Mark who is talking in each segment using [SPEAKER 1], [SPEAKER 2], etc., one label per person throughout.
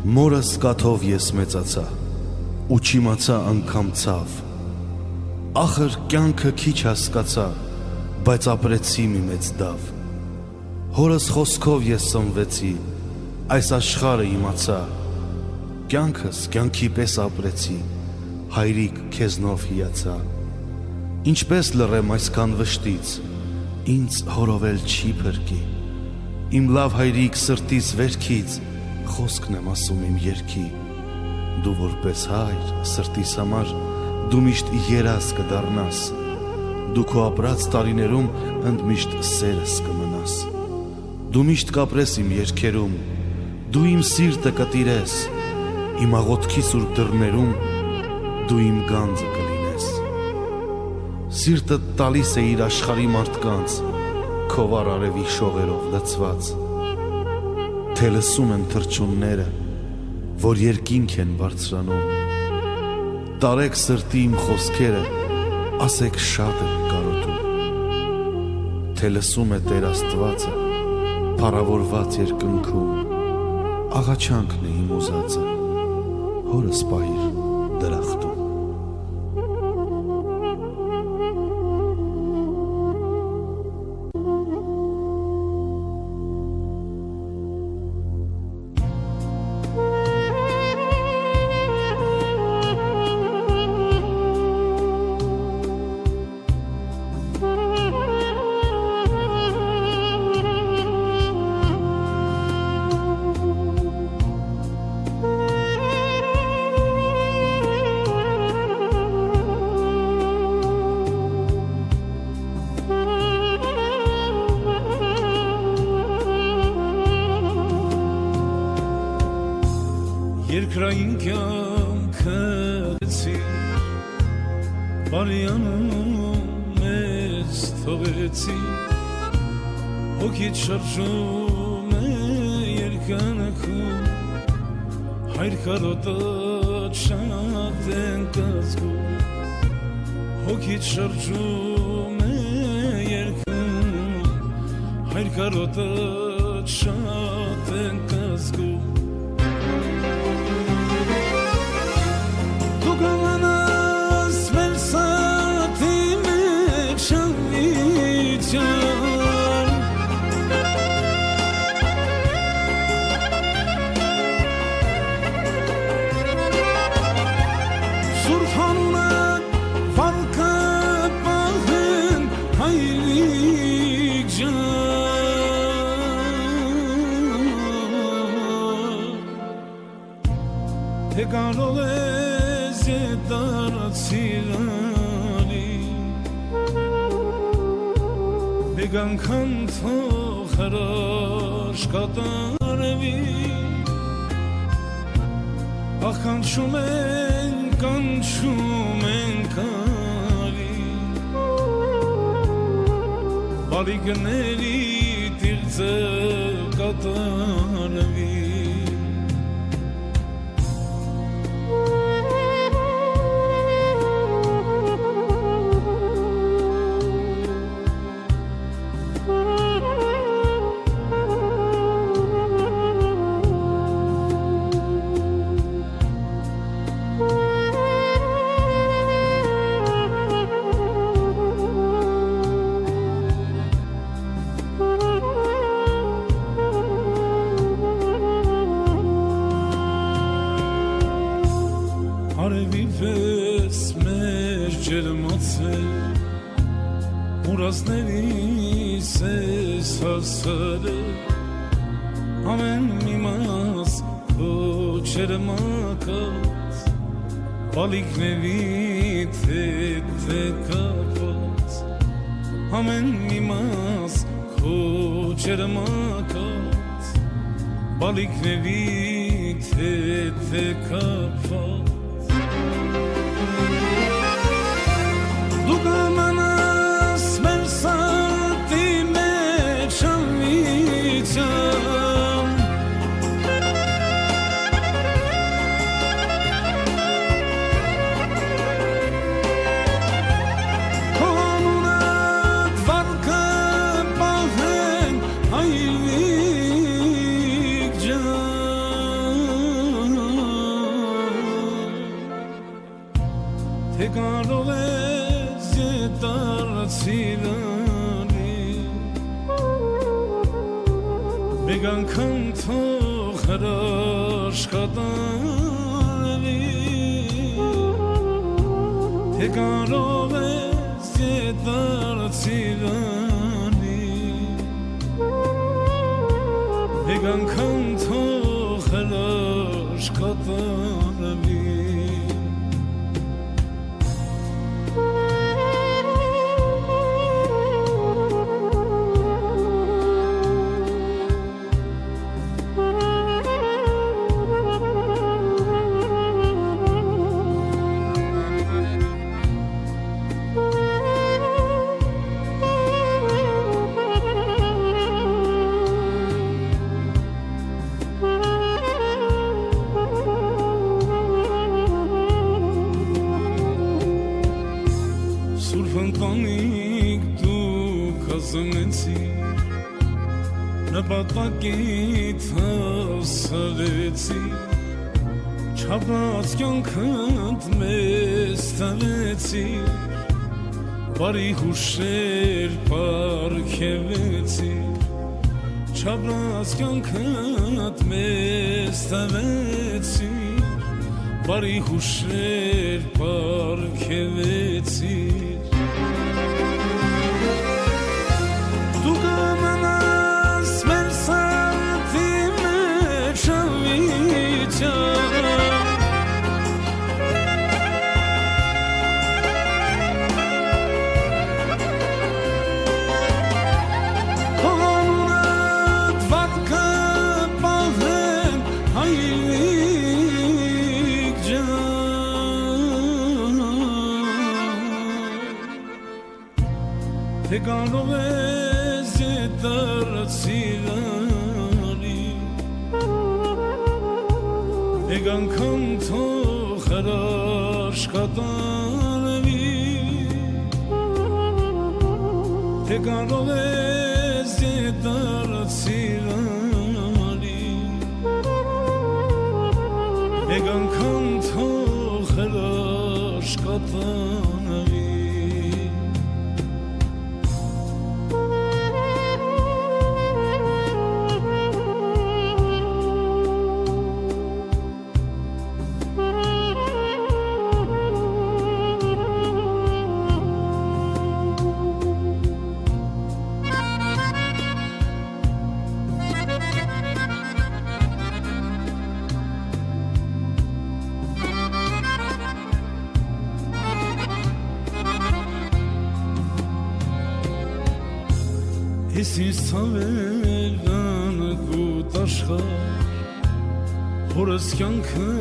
[SPEAKER 1] Մորս կաթով ես մեծացա, ու չիմացա անգամ ցավ, ախր կյանքը քիչ հասկացա, բայց ապրեցի մի մեծ դավ, հորս խոսքով ես սնվեցի, այս աշխարհը իմացա, կյանքս կյանքի պես ապրեցի, հայրիկ քեզնով հիացա, ինչպես լռեմ այսքան վշտից, ինձ հորովել չի փրկի, իմ լավ հայրիկ սրտիս վերքից, խոսքն եմ ասում իմ երգի, դու որպես հայր սրտիս համար, դու միշտ երազ կդառնաս, դու քո ապրած տարիներում ընդմիշտ սերս կմնաս, դու միշտ կապրես իմ երգերում, դու իմ սիրտը կտիրես, իմ աղոթքի սուրբ դռներում, դու իմ գանձը կլինես, սիրտը տալիս է իր աշխարհի մարդկանց, քո վառ արևի շողերով լցված, թե լսում եմ թռչունները, որ երկինք են բարձրանում, տարեք սրտի իմ խոսքերը, ասեք շատ եմ կարոտում, թե լսում է Տեր Աստվածը, փառավորված երկնքում, աղաչանքն է իմ ուզածը, հորս պահիր դրախտում։
[SPEAKER 2] Երկրային կյանքը լեցի, բարյանում մեզ թողեցի, հոգիդ շրջում է երկնքում, հայր կարոտած շատ ենք ազգում, հոգիդ շրջում է երկնքում, հայր կարոտած շատ ենք ազգում, թե կարող ես դարձիլանի, մեկ անգամ թող հրաշ կատարվի, ախ կանչում ենք արի, բալիկների տիրձը կատարվի, արևի պես մեր ջերմացել, ուրացներիս ես հասարել, ամեն մի մաս քո ջերմակած, բալիկների հետ է կապած, ամեն մի մաս քո ջերմակած, բալիկների հետ է կապած, դու կամանաս մեր սրտի մեջ անվիճան, քո անունդ վարկը պահենք հայրիկ ջան, թե կարող ես դարձնել մեկ անգամ թող հրաշքատանվի թե կարող ես դարձնել մեկ անգամ թող հրաշքատանվի Ընտանիք դու կազմեցի նպատակիդ հասարեցի չափած կյանքդ մեզ տվեցի բարի հուշեր պարգևեցի չափած կյանքդ մեզ տվեցի բարի հուշեր պարգևեցի Դու կմնաս մեր սարդի մեջ անվիճան Քո անունդ վատքը պահեն հայրիկ ջան Թե կարող ես դարձիլանի Մեկ անգամ թող հրաշքատանվի Թե կարող ես դարձիլանի Մեկ անգամ թող հրաշքատանվի Ես ինձ ցավել գուտ աշխար Հորս կյանքը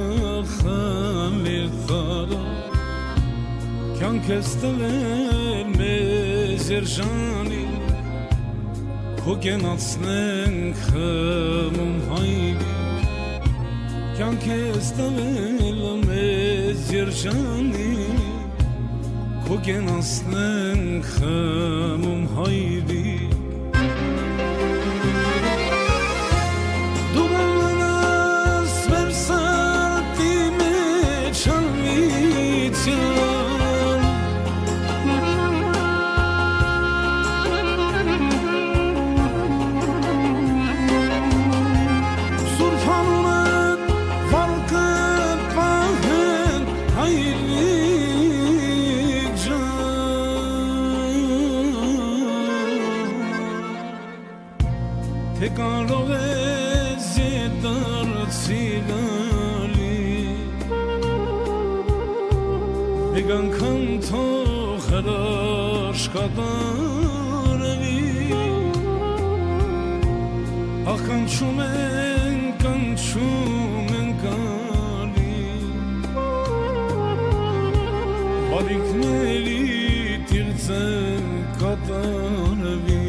[SPEAKER 2] խամիր տարա Կյանք ես տվել մեզ երջանի Քո կենացնենք խմում հայրի Կյանք ես տվել մեզ երջանի Քո կենացնենք խմում հայրի Թե կարող ես դարձիլանի Մեկ անգամ թող հրաշքատանվի Ականչում ենք ալի Բալիկների տիրձեն կատարվի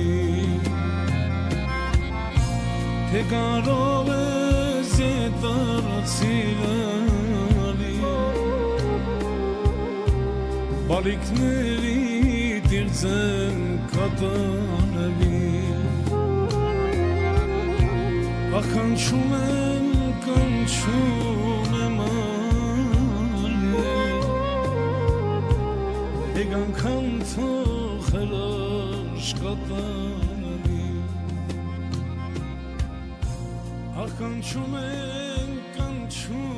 [SPEAKER 2] Թե կարող ես դարձիլանի Բալիկների տիրձեն կատարվի Ականչում եմ ալի Եկ անգամ թող հրաշ կատարվի Ականչում են կանչում